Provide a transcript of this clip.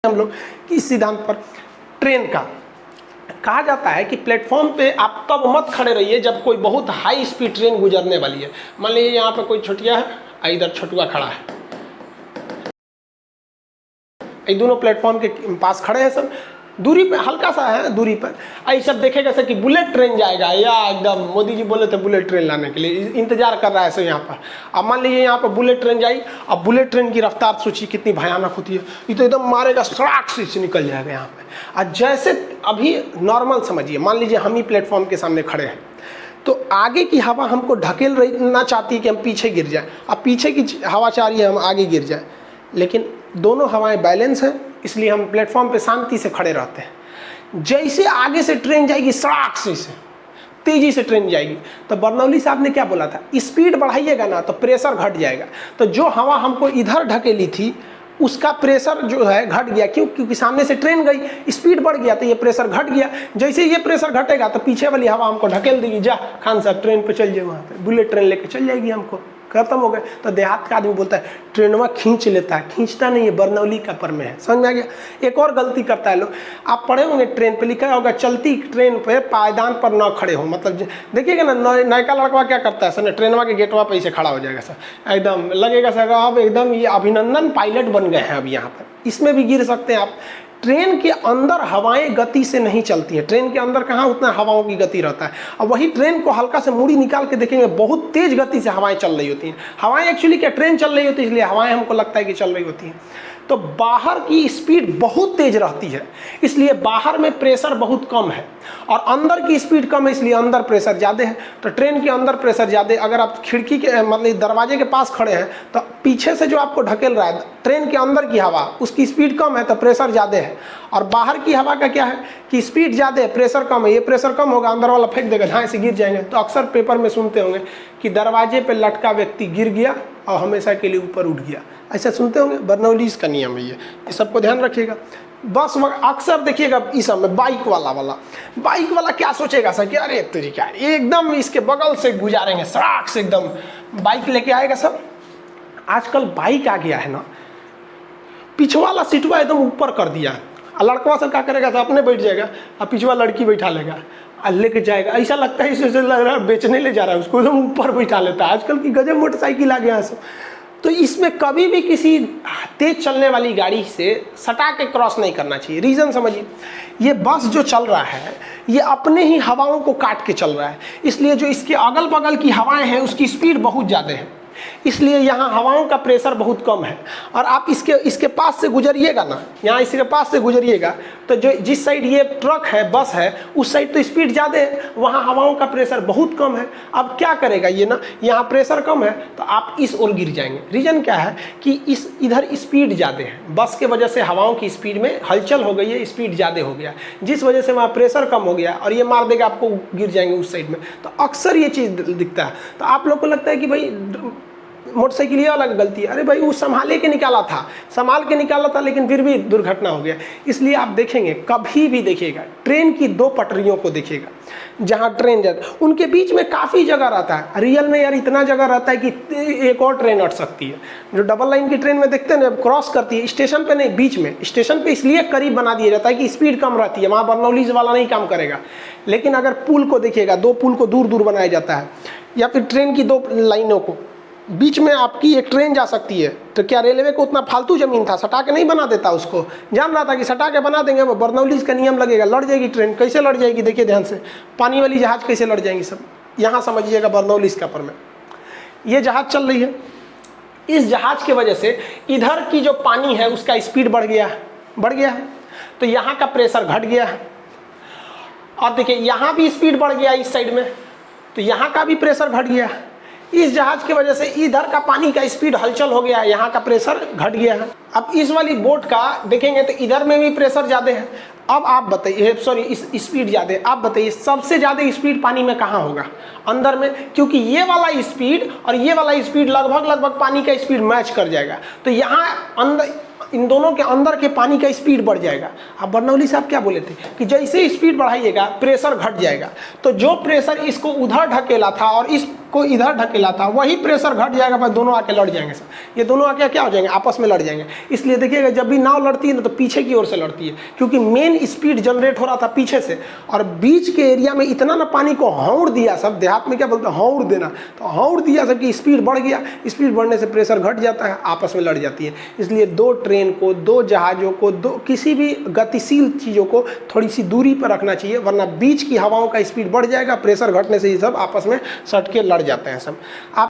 हम लोग किस सिद्धांत पर, ट्रेन का। कहा जाता है कि प्लेटफॉर्म पे आप तब मत खड़े रहिए जब कोई बहुत हाई स्पीड ट्रेन गुजरने वाली है। मान लीजिए यहाँ पे कोई छोटिया है, इधर छोटुआ खड़ा है, ये दोनों प्लेटफॉर्म के पास खड़े हैं सब, दूरी पे हल्का सा है दूरी पर। आई सब देखेगा सर कि बुलेट ट्रेन जाएगा, या एकदम मोदी जी बोले थे बुलेट ट्रेन लाने के लिए, इंतजार कर रहा है सर यहाँ पर। अब मान लीजिए यहाँ पर बुलेट ट्रेन जाई, अब बुलेट ट्रेन की रफ्तार सोचिए कितनी भयानक होती है, ये तो एकदम मारेगा, सड़क से निकल जाएगा यहाँ पे। और जैसे अभी नॉर्मल समझिए, मान लीजिए हम ही प्लेटफॉर्म के सामने खड़े हैं, तो आगे की हवा हमको ढकेल रही ना चाहती है कि हम पीछे गिर जाए, अब पीछे की हवा चाह रही है हम आगे गिर जाए, लेकिन दोनों हवाएं बैलेंस हैं, इसलिए हम प्लेटफॉर्म पे शांति से खड़े रहते हैं। जैसे आगे से ट्रेन जाएगी सड़क से तेजी से ट्रेन जाएगी, तो बर्नौली साहब ने क्या बोला था, स्पीड बढ़ाइएगा ना तो प्रेशर घट जाएगा। तो जो हवा हमको इधर ढकेली थी उसका प्रेशर जो है घट गया, क्यों? क्योंकि सामने से ट्रेन गई, स्पीड बढ़ गया तो ये प्रेशर घट गया। जैसे ये प्रेशर घटेगा तो पीछे वाली हवा हमको ढकेल देगी, जा खान साहब ट्रेन पे चल जाए, वहाँ पे बुलेट ट्रेन लेके चल जाएगी, हमको खत्म हो गए। तो देहात का आदमी बोलता है ट्रेनवा खींच लेता है, खींचता नहीं है, बर्नौली का पर में है। समझ में आ गया? एक और गलती करता है लोग, आप पढ़े होंगे ट्रेन पे लिखा होगा चलती ट्रेन पे पायदान पर न खड़े हो, मतलब देखिएगा ना नयका लड़का क्या करता है सर, ट्रेनवा के गेटवा पे से खड़ा हो जाएगा सर, एकदम लगेगा सर अब एकदम ये अभिनंदन पायलट बन गए हैं अब यहाँ पर। इसमें भी गिर सकते हैं आप। ट्रेन के अंदर हवाएं गति से नहीं चलती है, ट्रेन के अंदर कहाँ उतना हवाओं की गति रहता है। और वही ट्रेन को हल्का से मुड़ी निकाल के देखेंगे बहुत तेज गति से हवाएं चल रही होती हैं। हवाएं एक्चुअली क्या ट्रेन चल रही होती है, इसलिए हवाएं हमको लगता है कि चल रही होती हैं। तो बाहर की स्पीड बहुत तेज रहती है, इसलिए बाहर में प्रेशर बहुत कम है, और अंदर की स्पीड कम है इसलिए अंदर प्रेशर ज़्यादा है। तो ट्रेन के अंदर प्रेशर ज़्यादा, अगर आप खिड़की के मतलब दरवाजे के पास खड़े हैं तो पीछे से जो आपको ढकेल रहा है ट्रेन के अंदर की हवा, उसकी स्पीड कम है तो प्रेशर ज़्यादा है। और बाहर की हवा का क्या है कि स्पीड ज़्यादा है, प्रेशर कम है, ये प्रेशर कम होगा, अंदर वाला फेंक देगा, ढाई से गिर जाएंगे। तो अक्सर पेपर में सुनते होंगे कि दरवाजे पर लटका व्यक्ति गिर गया और हमेशा के लिए ऊपर उठ गया, ऐसा सुनते होंगे। बर्नौलीज का नियम है ये सबको ध्यान रखिएगा। बस अक्सर देखिएगा इस समय बाइक वाला क्या सोचेगा सर कि अरे तेरी क्या एकदम इसके बगल से गुजारेंगे, सड़क से एकदम बाइक लेके आएगा सब। आजकल बाइक आ गया है ना, पिछवा वाला सीटवा एकदम ऊपर कर दिया है, और लड़कवा सब क्या करेगा तो अपने बैठ जाएगा और पिछवा लड़की बैठा लेगा और लेके जाएगा। ऐसा लगता है इसे लग रहा है बेचने ले जा रहा है, उसको एकदम ऊपर बैठा लेता है। आजकल की गजब मोटरसाइकिल आ गया है सब। तो इसमें कभी भी किसी तेज चलने वाली गाड़ी से सटा के क्रॉस नहीं करना चाहिए। रीज़न समझिए, ये बस जो चल रहा है ये अपने ही हवाओं को काट के चल रहा है, इसलिए जो इसके अगल बगल की हवाएं हैं उसकी स्पीड बहुत ज़्यादा है, इसलिए यहाँ हवाओं का प्रेशर बहुत कम है। और आप इसके पास से गुजरिएगा ना, यहाँ इसके पास से गुजरिएगा तो जो जिस साइड ये ट्रक है बस है उस साइड तो स्पीड ज़्यादा है, वहाँ हवाओं का प्रेशर बहुत कम है। अब क्या करेगा ये ना, यहाँ प्रेशर कम है तो आप इस ओर गिर जाएंगे। रीज़न क्या है कि इधर स्पीड ज़्यादा है, बस के वजह से हवाओं की स्पीड में हलचल हो गई है, स्पीड ज़्यादा हो गया, जिस वजह से वहाँ प्रेशर कम हो गया और ये मार देगा आपको, गिर जाएंगे उस साइड में। तो अक्सर ये चीज़ दिखता है। तो आप लोग को लगता है कि भाई मोटरसाइकिल ये वाला गलती है, अरे भाई वो संभाल के निकाला था लेकिन फिर भी दुर्घटना हो गया। इसलिए आप देखेंगे, कभी भी देखिएगा ट्रेन की दो पटरियों को देखिएगा, जहाँ ट्रेन जाता है उनके बीच में काफ़ी जगह रहता है। रियल में यार इतना जगह रहता है कि एक और ट्रेन अट सकती है। जो डबल लाइन की ट्रेन में देखते हैं ना, क्रॉस करती है स्टेशन पे नहीं, बीच में। स्टेशन पे इसलिए करीब बना दिया जाता है कि स्पीड कम रहती है, वहाँ बर्नौलीज वाला नहीं काम करेगा। लेकिन अगर पुल को देखिएगा, दो पुल को दूर दूर बनाया जाता है, या फिर ट्रेन की दो लाइनों को बीच में आपकी एक ट्रेन जा सकती है, तो क्या रेलवे को उतना फालतू ज़मीन था, सटा के नहीं बना देता? उसको जान रहा था कि सटा के बना देंगे, वो बर्नौलीज का नियम लगेगा, लड़ जाएगी ट्रेन। कैसे लड़ जाएगी देखिए ध्यान से, पानी वाली जहाज कैसे लड़ जाएंगी सब। यहाँ समझिएगा बर्नौलीज का पर में ये जहाज चल रही है, इस जहाज के वजह से इधर की जो पानी है उसका स्पीड बढ़ गया है, तो यहाँ का प्रेशर घट गया है। और देखिए यहाँ भी स्पीड बढ़ गया इस साइड में, तो यहाँ का भी प्रेशर घट गया। इस जहाज की वजह से इधर का पानी का स्पीड हलचल हो गया है, यहाँ का प्रेशर घट गया है। अब इस वाली बोट का देखेंगे तो इधर में भी प्रेशर ज़्यादा है। अब आप बताइए, सॉरी इस स्पीड ज़्यादा है, आप बताइए सबसे ज़्यादा स्पीड पानी में कहाँ होगा? अंदर में, क्योंकि ये वाला स्पीड और ये वाला स्पीड लगभग पानी का स्पीड मैच कर जाएगा। तो यहाँ अंदर इन दोनों के अंदर के पानी का स्पीड बढ़ जाएगा। अब बर्नौली साहब क्या बोले थे कि जैसे स्पीड बढ़ाइएगा प्रेशर घट जाएगा। तो जो प्रेशर इसको उधर ढकेला था और इसको को इधर ढकेलाता, वही प्रेशर घट जाएगा, बस दोनों आके लड़ जाएंगे सर। ये दोनों आके क्या हो जाएंगे, आपस में लड़ जाएंगे। इसलिए देखिएगा जब भी नाव लड़ती है ना तो पीछे की ओर से लड़ती है, क्योंकि मेन स्पीड जनरेट हो रहा था पीछे से, और बीच के एरिया में इतना ना पानी को हौड़ दिया सब, देहात में क्या बोलते हैं हौड़ देना, तो हौड़ दिया सब कि स्पीड बढ़ गया। स्पीड बढ़ने से प्रेशर घट जाता है, आपस में लड़ जाती है। इसलिए दो ट्रेन को, दो जहाज़ों को, दो किसी भी गतिशील चीज़ों को थोड़ी सी दूरी पर रखना चाहिए, वरना बीच की हवाओं का स्पीड बढ़ जाएगा, प्रेशर घटने से ये सब आपस में सट के लड़ जाते हैं सब। आप